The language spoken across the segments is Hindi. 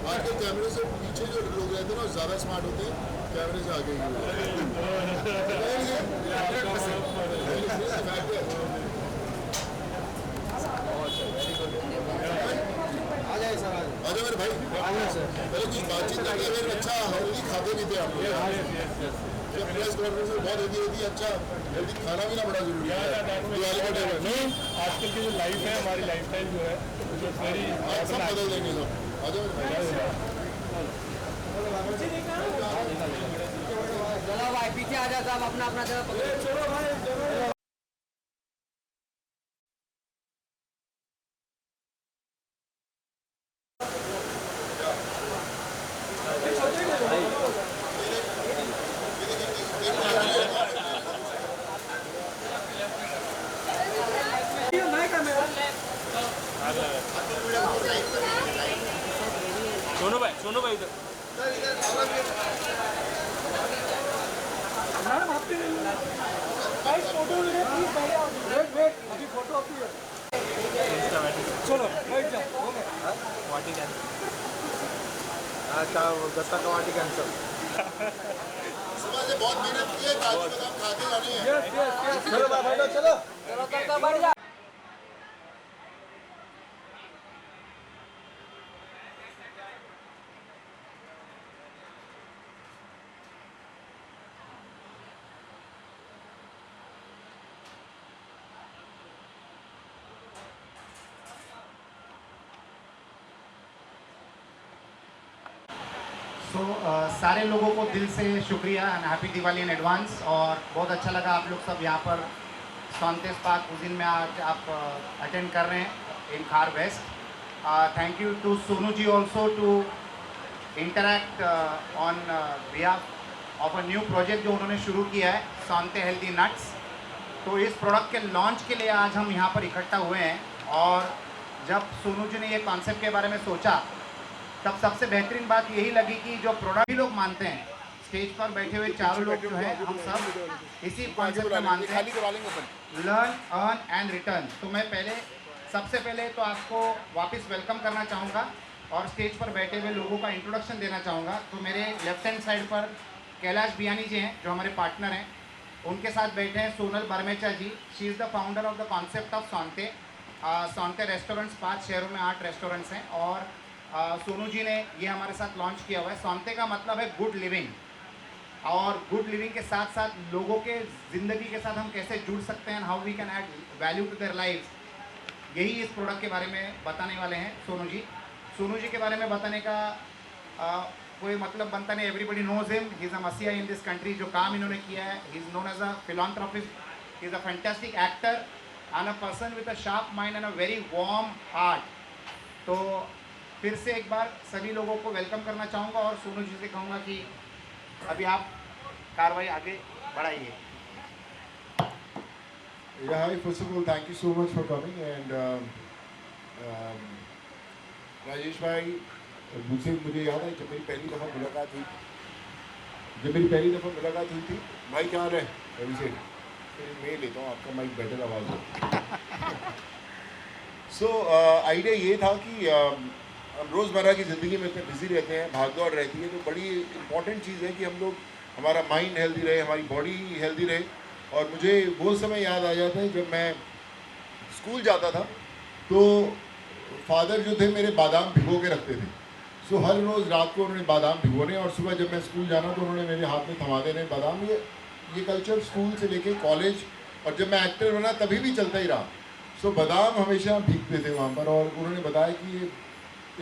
आजकल कैमरे से पीछे जो लोग रहते हैं ना ज़्यादा स्मार्ट होते हैं कैमरे से आगे अरे मेरे भाई पहले कुछ बातचीत करते हैं अच्छा हेल्दी खाते भी थे आप लोग जब प्रेस कॉन्फ्रेंस में बहुत हेल्दी होती है अच्छा हेल्दी खाना भी ना बड़ा जरूरी है दिवाली का टाइम नहीं आजकल की जो लाइफ है हमारी लाइफस्टाइल जो है सब बदल देंगे सब आ जाओ चलो भाई पीछे आ जाओ सब अपना अपना जगह पकड़ो। चलो भाई सोनू भाई इधर मैडम आपके गाइस फोटो ले प्लीज पहले आओ। वेट अभी फोटो आपकी है। चलो बैठ जाओ हो गया वाटी कैंसिल अच्छा दस्ता का वाटी कैंसिल सुबह से बहुत मेहनत की है काजू बादाम खा के जाने हैं यस चलो भाई बैठो चलो चलो बैठ जा। सारे लोगों को दिल से शुक्रिया and happy Diwali in advance. और बहुत अच्छा लगा आप लोग सब यहाँ पर सौंते स्पा कुजिन में आज आप अटेंड कर रहे हैं in Khar west. Thank you to Sonu ji also to interact on behalf of a new project जो उन्होंने शुरू किया है सौंते हेल्दी नट्स। तो इस प्रोडक्ट के लॉन्च के लिए आज हम यहाँ पर इकट्ठा हुए हैं और जब सोनू जी ने ये कॉन्सेप्ट के बारे में सोचा तब सबसे बेहतरीन बात यही लगी कि जो प्रोडक्ट भी लोग मानते हैं स्टेज पर बैठे हुए चारों लोग जो हैं हम सब इसी कॉन्सेप्ट में मानते हैं लर्न अर्न एंड रिटर्न। तो मैं सबसे पहले तो आपको वापस वेलकम करना चाहूँगा और स्टेज पर बैठे हुए लोगों का इंट्रोडक्शन देना चाहूँगा। तो मेरे लेफ्ट हैंड साइड पर कैलाश बियानी जी हैं जो हमारे पार्टनर हैं, उनके साथ बैठे हैं Sonal Barmecha ji. She is the founder of the concept of Saunte. Saunte restaurants 5 शहरों में 8 रेस्टोरेंट्स हैं और सोनू जी ने ये हमारे साथ लॉन्च किया हुआ है। सौंते का मतलब है गुड लिविंग और गुड लिविंग के साथ साथ लोगों के ज़िंदगी के साथ हम कैसे जुड़ सकते हैं, how we can add value to their life, यही इस प्रोडक्ट के बारे में बताने वाले हैं सोनू जी। सोनू जी के बारे में बताने का कोई मतलब बनता नहीं, everybody knows him, he is a मसीहा इन दिस कंट्री। जो काम इन्होंने किया है, he is known as a philanthropist, he is a fantastic actor and a person with a sharp mind and a very warm heart. तो फिर से एक बार सभी लोगों को वेलकम करना चाहूँगा और सोनू जी से कहूँगा कि अभी आप कार्रवाई आगे बढ़ाइए। Yeah, hi. First of all, thank you so much for coming and Rajesh भाई मुझे याद है जब मेरी पहली दफ़ा मुलाकात हुई थी भाई कहाँ रहे अभी से मैं लेता हूँ आपका माइक बेटर आवाज़ हो। सो आइडिया ये था कि हम रोज़मर्रा की ज़िंदगी में इतने बिजी रहते हैं, भाग दौड़ रहती है, तो बड़ी इम्पॉर्टेंट चीज़ है कि हम लोग हमारा माइंड हेल्दी रहे, हमारी बॉडी हेल्दी रहे। और मुझे वो समय याद आ जाता है जब मैं स्कूल जाता था तो फादर जो थे मेरे बादाम भिगो के रखते थे। सो हर रोज़ रात को उन्होंने बादाम भिगोने और सुबह जब मैं स्कूल जाना तो उन्होंने मेरे हाथ में थमा देने बादाम। ये कल्चर स्कूल से लेके कॉलेज और जब मैं एक्टर बना तभी भी चलता ही रहा। सो बादाम हमेशा भीगते थे वहाँ पर और उन्होंने बताया कि ये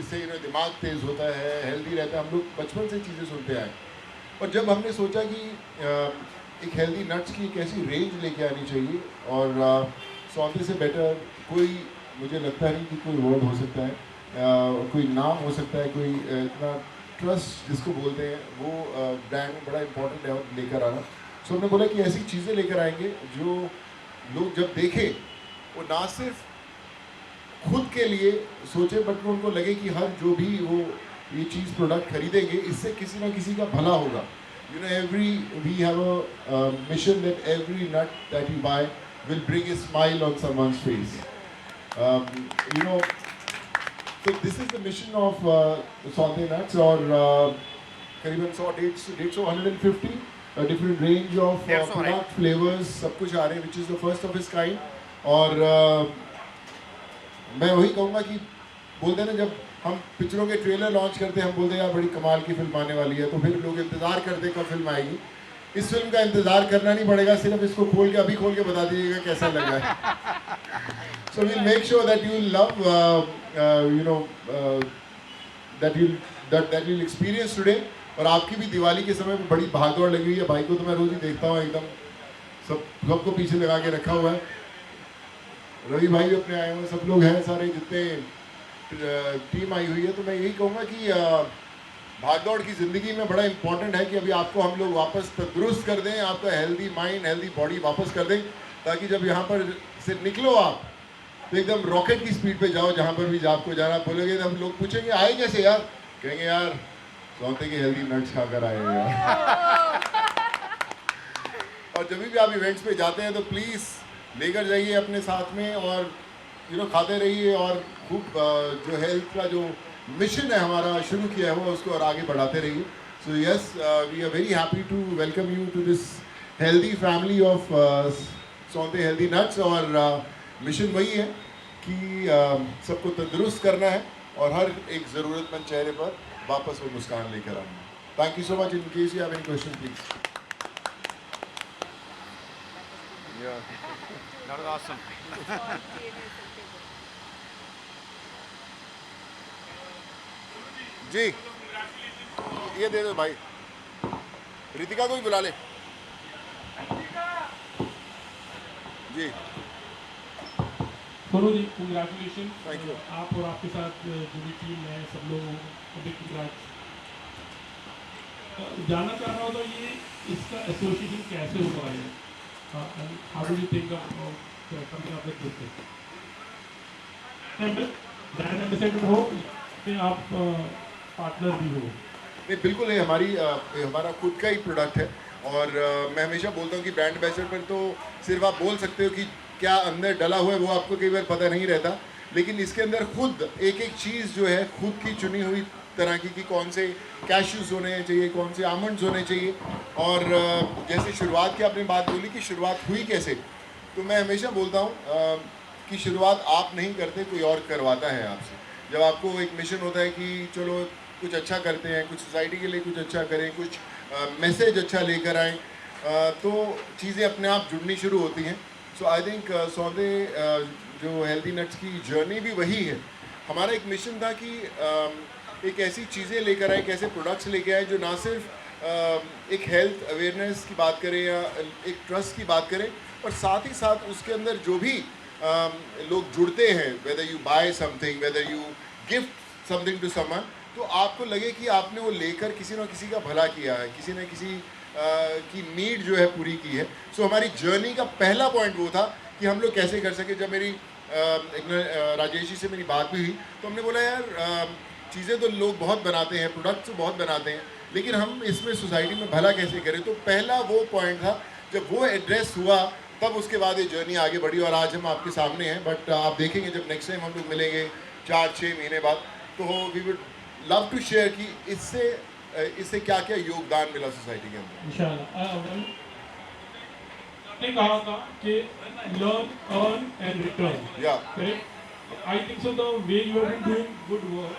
इससे दिमाग तेज़ होता है, हेल्दी रहता है। हम लोग बचपन से चीज़ें सुनते आए और जब हमने सोचा कि एक हेल्दी नट्स की एक ऐसी रेंज लेके आनी चाहिए और सौंते से बेटर कोई मुझे लगता नहीं कि कोई वर्ड हो सकता है, कोई नाम हो सकता है, कोई इतना ट्रस्ट जिसको बोलते हैं वो ब्रांड में बड़ा इम्पोर्टेंट है और लेकर आना। सो हमने बोला कि ऐसी चीज़ें लेकर आएंगे जो लोग जब देखें वो ना सिर्फ खुद के लिए सोचे बट उनको लगे कि हर जो भी वो ये चीज़ प्रोडक्ट खरीदेंगे इससे किसी ना किसी का भला होगा। You know, we have a mission that every nut that you buy will bring a smile on someone's face. You know, so this is the mission of Saute Nuts और करीबन 150 different range of product flavors सब कुछ आ रहे हैं, which is the first of its kind. और मैं वही कहूँगा कि बोलते हैं ना, जब हम पिक्चरों के ट्रेलर लॉन्च करते हैं हम बोलते हैं यार बड़ी कमाल की फिल्म आने वाली है, तो फिर लोग इंतज़ार करते हैं कब फिल्म आएगी. इस फिल्म का इंतज़ार करना नहीं पड़ेगा, सिर्फ इसको अभी खोल के बता दीजिएगा कैसा लगा है. So we'll make sure that you love, you know, that you'll experience today. और आपकी भी दिवाली के समय में बड़ी भागदौड़ लगी हुई है. भाई को तो मैं रोज़ ही देखता हूँ, एकदम सबको पीछे लगा के रखा हुआ है. रवि भाई भी अपने आए हुए, सब लोग हैं, सारे जितने टीम आई हुई है. तो मैं यही कहूँगा कि भागदौड़ की ज़िंदगी में बड़ा इंपॉर्टेंट है कि अभी आपको हम लोग वापस तंदुरुस्त कर दें, आपका हेल्दी माइंड हेल्दी बॉडी वापस कर दें, ताकि जब यहाँ पर से निकलो आप तो एकदम रॉकेट की स्पीड पे जाओ. जहाँ पर भी आपको जाना बोलोगे तो हम लोग पूछेंगे आए कैसे यार, कहेंगे यार सौते के हेल्दी नट्स खाकर आए यार. और जब भी आप इवेंट्स पे जाते हैं तो प्लीज़ लेकर जाइए अपने साथ में, और खाते रहिए, और खूब जो हेल्थ का जो मिशन है हमारा शुरू किया है वो उसको और आगे बढ़ाते रहिए. So yes, we are very happy to welcome you to this healthy family of सौते हेल्दी नट्स. और मिशन वही है कि सबको तंदुरुस्त करना है और हर एक ज़रूरतमंद चेहरे पर वापस वो मुस्कान लेकर आना. Thank you so much. In case you have any question please. That was awesome. जी ये दे दो भाई, रितिका को भी बुला ले. जी Sonu ji, congratulation. Thank you. आप और आपके साथ जो भी टीम है सब लोगों को बिग कंग्रेट्स. जानना चाह रहा हूँ तो ये इसका एसोसिएशन कैसे हुआ है? How do you think about something of this? Brand ambassador हो कि आप पार्टनर भी हो? नहीं, बिल्कुल है. हमारा खुद का ही प्रोडक्ट है. और मैं हमेशा बोलता हूँ कि ब्रांड एम्बेसडर पर तो सिर्फ आप बोल सकते हो कि क्या अंदर डला हुआ है वो आपको कई बार पता नहीं रहता, लेकिन इसके अंदर खुद एक एक चीज़ जो है खुद की चुनी हुई तरह की कौन से कैश्यूज होने चाहिए, कौन से आमंड्स होने चाहिए. और जैसे शुरुआत की आपने बात बोली कि शुरुआत हुई कैसे, तो मैं हमेशा बोलता हूँ कि शुरुआत आप नहीं करते, कोई और करवाता है आपसे. जब आपको एक मिशन होता है कि चलो कुछ अच्छा करते हैं, कुछ सोसाइटी के लिए कुछ अच्छा करें, कुछ मैसेज अच्छा लेकर आएँ, तो चीज़ें अपने आप जुड़नी शुरू होती हैं. सो आई थिंक सौदे जो हेल्दी नट्स की जर्नी भी वही है. हमारा एक मिशन था कि एक ऐसी चीज़ें लेकर आए, ऐसे प्रोडक्ट्स लेकर आए जो ना सिर्फ एक हेल्थ अवेयरनेस की बात करें या एक ट्रस्ट की बात करें, और साथ ही साथ उसके अंदर जो भी लोग जुड़ते हैं, whether you buy something, whether you gift something to someone, तो आपको लगे कि आपने वो लेकर किसी न किसी का भला किया है, किसी न किसी की नीड जो है पूरी की है. सो हमारी जर्नी का पहला पॉइंट वो था कि हम लोग कैसे कर सके. जब मेरी राजेश जी से मेरी बात भी हुई तो हमने बोला यार चीज़ें तो लोग बहुत बनाते हैं, प्रोडक्ट्स तो बहुत बनाते हैं, लेकिन हम इसमें सोसाइटी में भला कैसे करें. तो पहला वो पॉइंट था. जब वो एड्रेस हुआ तब उसके बाद ये जर्नी आगे बढ़ी और आज हम आपके सामने हैं. बट आप देखेंगे जब नेक्स्ट टाइम हम लोग मिलेंगे 4-6 महीने बाद, तो we would love to share कि इससे क्या क्या योगदान मिला सोसाइटी के अंदर. इंशाल्लाह. आपने कहा था कि लर्न, अर्न एंड रिटर्न. या correct. I think so the way you have been doing good work.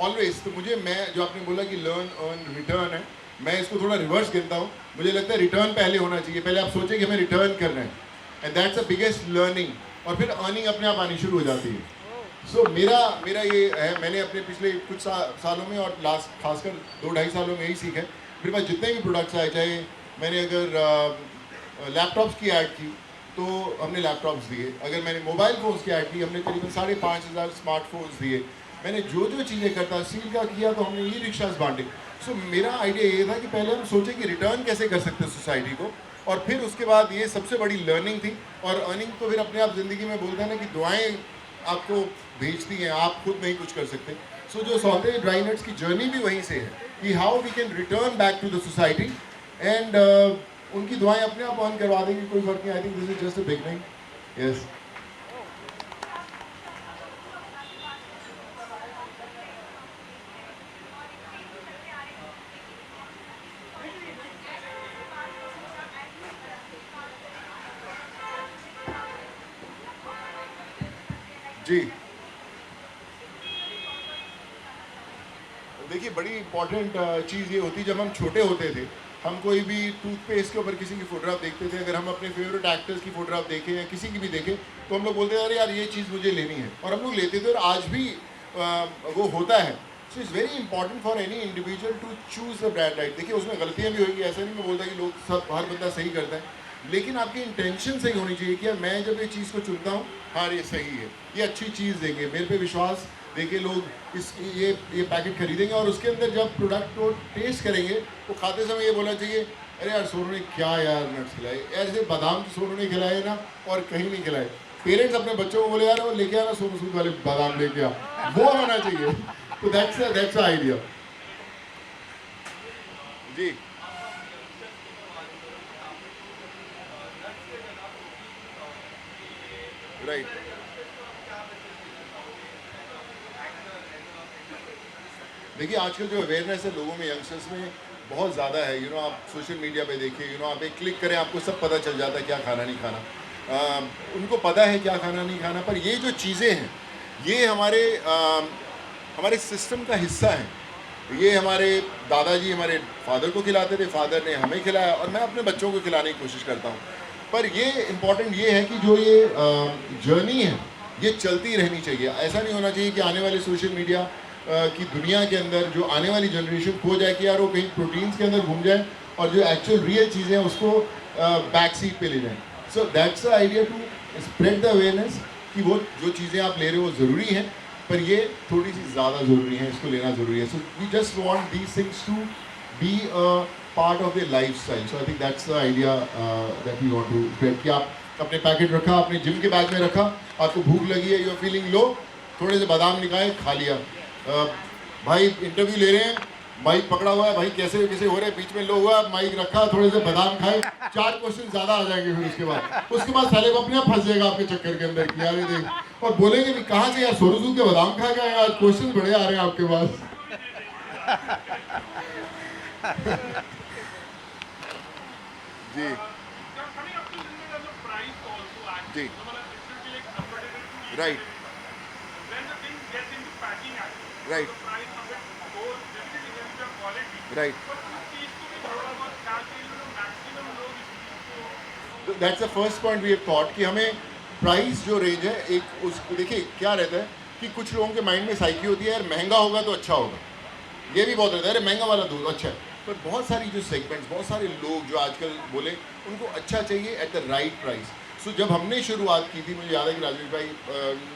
Always. तो मुझे, मैं जो आपने बोला कि लर्न अर्न रिटर्न है, मैं इसको थोड़ा रिवर्स गिनता हूँ. मुझे लगता है रिटर्न पहले होना चाहिए. पहले आप सोचें कि हमें रिटर्न करना है, and that's the biggest learning, और फिर अर्निंग अपने आप आनी शुरू हो जाती है. सो मेरा ये है, मैंने अपने पिछले कुछ सालों में और लास्ट खासकर 2-2.5 सालों में यही सीखा है. मेरे पास जितने भी प्रोडक्ट्स आए, चाहे मैंने अगर लैपटॉप्स की ऐड की तो हमने लैपटॉप्स दिए, अगर मैंने मोबाइल फ़ोन्स की ऐड की हमने करीबन 5,500 स्मार्टफोन्स दिए, मैंने जो चीज़ें करता स्टील का किया तो हमने ई रिक्शाज बांटे. सो मेरा आइडिया ये था कि पहले हम सोचें कि रिटर्न कैसे कर सकते हैं सोसाइटी को, और फिर उसके बाद ये सबसे बड़ी लर्निंग थी, और अर्निंग तो फिर अपने आप ज़िंदगी में बोलते हैं ना कि दुआएं आपको भेजती हैं, आप खुद नहीं कुछ कर सकते। सो जो सौंदर्य ड्राई नट्स की जर्नी भी वहीं से है कि how we can return back to the society and उनकी दुआएं अपने आप ऑन करवा देंगी, कोई फर्क नहीं। I think this is just a beginning. Yes जी, देखिए बड़ी इंपॉर्टेंट चीज़ ये होती है, जब हम छोटे होते थे हम कोई भी टूथपेस्ट के ऊपर किसी की फोटोग्राफ देखते थे, अगर हम अपने फेवरेट एक्टर्स की फोटोग्राफ देखें या किसी की भी देखें तो हम लोग बोलते थे अरे यार ये चीज़ मुझे लेनी है, और हम लोग लेते थे और आज भी वो होता है। So it's very important for any individual to choose the brand right. देखिए उसमें गलतियाँ भी होगी, ऐसा नहीं मैं बोलता कि लोग सब हर बंदा सही करता है, लेकिन आपकी इंटेंशन सही होनी चाहिए कि यार मैं जब ये चीज़ को चुनता हूँ हाँ ये सही है, ये अच्छी चीज़ देंगे, मेरे पे विश्वास देखिए लोग इस ये पैकेट खरीदेंगे, और उसके अंदर जब प्रोडक्ट को टेस्ट करेंगे तो खाते समय ये बोलना चाहिए अरे यार सोनू ने क्या यार नट्स खिलाए, ऐसे बादाम तो सोनू ने खिलाए ना और कहीं नहीं खिलाए। पेरेंट्स अपने बच्चों को बोले यार वो लेके आना सोनू सूद वाले बादाम लेके आ, वो होना चाहिए। तो दैट्स आइडिया जी। राइट देखिए आजकल जो अवेयरनेस है लोगों में, यंगस्टर्स में बहुत ज़्यादा है। यू नो आप सोशल मीडिया पे देखिए, यू नो आप एक क्लिक करें आपको सब पता चल जाता है क्या खाना नहीं खाना। उनको पता है क्या खाना नहीं खाना, पर ये जो चीज़ें हैं ये हमारे सिस्टम का हिस्सा है। ये हमारे दादाजी हमारे फादर को खिलाते थे, फादर ने हमें खिलाया, और मैं अपने बच्चों को खिलाने की कोशिश करता हूँ। पर ये इम्पॉर्टेंट ये है कि जो ये जर्नी है ये चलती रहनी चाहिए। ऐसा नहीं होना चाहिए कि आने वाले सोशल मीडिया की दुनिया के अंदर जो आने वाली जनरेशन खो जाए कि यार वो कहीं प्रोटीन्स के अंदर घूम जाए और जो एक्चुअल रियल चीज़ें हैं उसको बैक सीट पे ले जाएं। So that's the idea to spread the awareness कि वो जो चीज़ें आप ले रहे हो वो ज़रूरी हैं, पर ये थोड़ी सी ज़्यादा ज़रूरी है, इसको लेना ज़रूरी है। So we just want these things to be a part of the lifestyle. So I think that's the idea that we want to spread कि आप अपने पैकेट रखा, अपने जिम के बैग में रखा, आपको भूख लगी है, यू आर फीलिंग लो, थोड़े से बादाम निकाले खा लिया। भाई इंटरव्यू ले रहे हैं, माइक पकड़ा हुआ है, भाई कैसे कैसे हो रहे हैं, बीच में लो हुआ, माइक रखा, थोड़े से बादाम खाए, 4 क्वेश्चन ज़्यादा आ जाएंगे। फिर उसके बाद साले अपने आप फंस जाएगा आपके चक्कर के अंदर कि यार ये देख, और बोलेंगे भी कहाँ से यार सोनू के बादाम खा के आए, आज क्वेश्चन बड़े आ रहे हैं आपके पास। जी जी right right right that's the first point we have thought कि हमें प्राइस जो रेंज है एक उस देखिए क्या रहता है कि कुछ लोगों के माइंड में साइकी होती है यार महंगा होगा तो अच्छा होगा, ये भी बहुत रहता है अरे महंगा वाला दूध अच्छा है। पर बहुत सारी जो सेगमेंट्स, बहुत सारे लोग जो आजकल बोले उनको अच्छा चाहिए एट द राइट प्राइस। सो जब हमने शुरुआत की थी, मुझे याद है कि राजेश भाई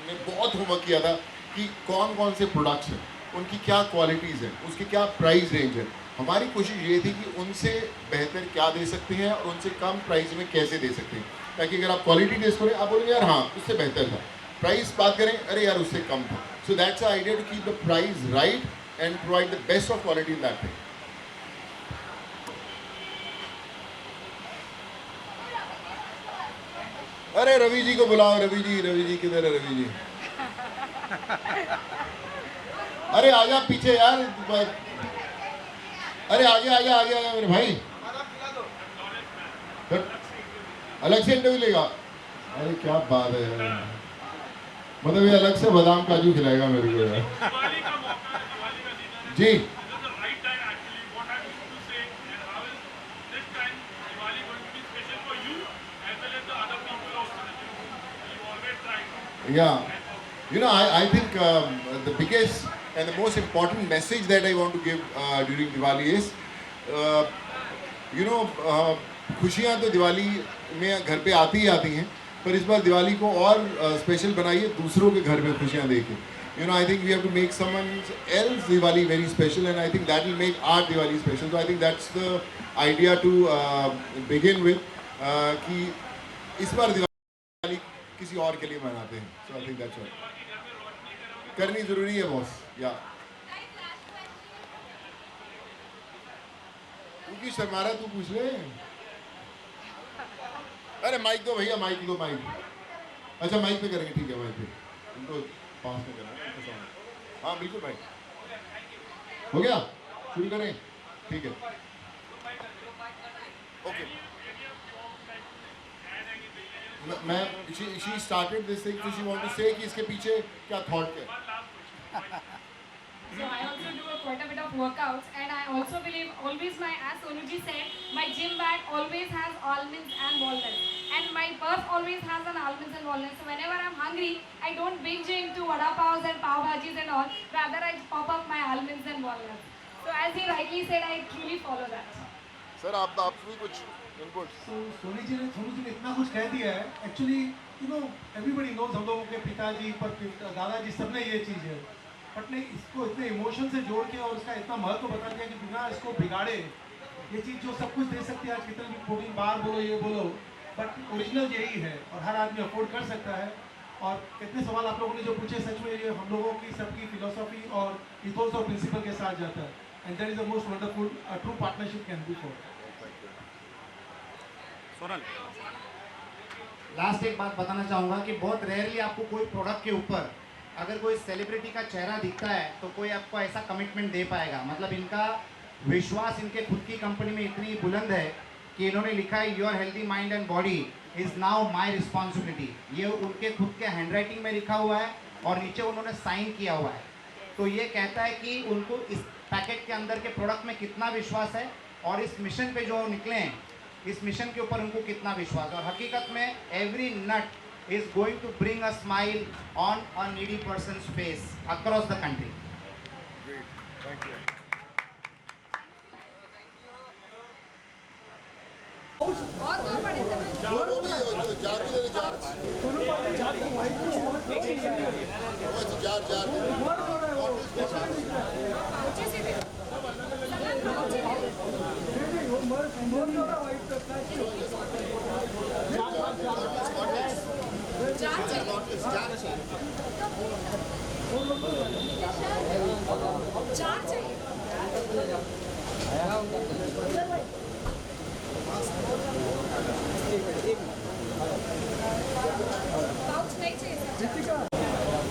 ने बहुत होमवर्क किया था कि कौन कौन से प्रोडक्ट्स हैं, उनकी क्या क्वालिटीज़ हैं, उसकी क्या प्राइस रेंज है। हमारी कोशिश ये थी कि उनसे बेहतर क्या दे सकते हैं और उनसे कम प्राइस में कैसे दे सकते हैं, ताकि अगर आप क्वालिटी टेस्ट करें आप बोलेंगे यार हाँ उससे बेहतर था, प्राइस बात करें अरे यार उससे कम था। So that's the idea to keep the price right and provide the best of quality in that thing. अरे रवि जी को बुलाओ, रवि जी किधर है रवि जी? अरे आजा पीछे यार, अरे आगे मेरे भाई, अलग से इंटरव्यू लेगा। अरे क्या बात है यार, मतलब ये अलग से बादाम काजू खिलाएगा मेरे को यार। जी yeah, you know I think the biggest and the most important message that I want to give during Diwali is you know खुशियाँ तो दिवाली में घर पे आती ही आती हैं, पर इस बार दिवाली को और स्पेशल बनाइए दूसरों के घर में खुशियाँ देके। You know, I think we have to make someone else Diwali very special, and I think that will make our Diwali special. So I think that's the idea to begin with. कि इस बार दिवाली किसी और के लिए मनाते हैं. सो आई थिंक दैट्स ऑल. करनी जरूरी है बॉस. या क्योंकि शर्मारा तू पूछ ले. अरे माइक दो भैया, माइक दो, माइक. अच्छा माइक पे करेंगे, ठीक है माइक पे. उनको पास में करना है. हाँ बिल्कुल भाई. हो गया, शुरू करें. ठीक है, ओके. मैं she started this thing, she want to say कि इसके पीछे क्या थॉट है. So I also do quite a bit of workouts, and I also believe always as Sonuji said, my gym bag always has almonds and walnuts, and my purse always has an almonds and walnuts. So whenever I'm hungry, I don't binge into vada pavs and pav bhajis and all. Rather, I pop up my almonds and walnuts. So as he rightly said, I truly follow that. Sir आप भी कुछ इनपुट. तो सोनू जी ने इतना कुछ कह दिया है. एक्चुअली एवरीबडी नोज, हम लोगों के पिताजी पर दादाजी सबने ये चीज़ है, बट नहीं इसको इतने इमोशन से जोड़ के और उसका इतना महत्व बता दिया कि बिना इसको बिगाड़े ये चीज़ जो सब कुछ दे सकती है, आज कितने भी प्रोटीन बार बोलो ये बोलो, बट ओरिजिनल यही है और हर आदमी अफोर्ड कर सकता है. और कितने सवाल आप लोगों ने जो पूछे, सच में ये हम लोगों की सबकी फिलोसॉफी और इथोस और प्रिंसिपल के साथ जाता है. And that is the most wonderful true partnership can be for. Sonal, last एक बात बताना चाहूँगा कि बहुत रेयरली आपको कोई प्रोडक्ट के ऊपर अगर कोई सेलिब्रिटी का चेहरा दिखता है तो कोई आपको ऐसा कमिटमेंट दे पाएगा. मतलब इनका विश्वास इनके खुद की कंपनी में इतनी बुलंद है कि इन्होंने लिखा है your healthy mind and body is now my responsibility. ये उनके खुद के हैंडराइटिंग में लिखा हुआ है और नीचे उन्होंने साइन किया हुआ है. तो ये कहता है कि उनको इस पैकेट के अंदर के प्रोडक्ट में कितना विश्वास है और इस मिशन पे जो निकले हैं, इस मिशन के ऊपर उनको कितना विश्वास है. और हकीकत में every nut is going to bring a smile on a needy person's face across the country. Great, thank you. और दो बड़े से चार चाहिए. पाउच नहीं चाहिए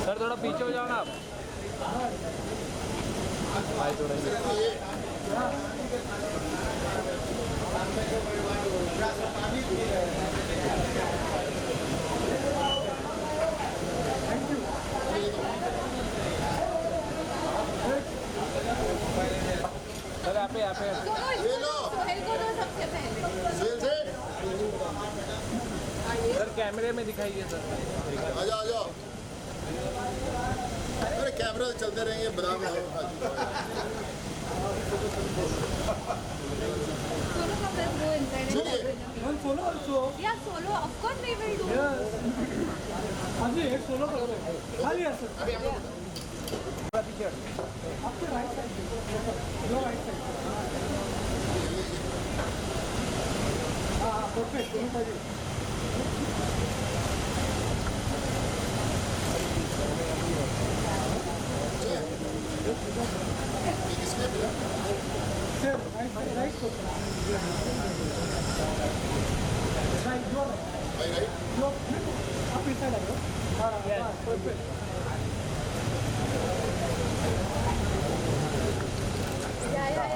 सर थोड़ा पीछे हो जाओ ना आप. सर यहाँ पे ले लो. सोहेल को दो सबसे पहले. से सर कैमरे में दिखाइए सर. आ जाओ. अरे कैमरा चलते रहेंगे बराबर. Solo का press go inside. चलिए. One solo also. Yeah, solo. Of course we will do. Yes. हाँ जी, एक सोलो कर रहे हैं. खाली है सर. आपके राइट साइड, लो राइट साइड. हाँ परफेक्ट. दोनों साइड. सर राइट राइट को राइट जो भाई राइट. जो आप इस साइड आ जाओ. हाँ परफेक्ट.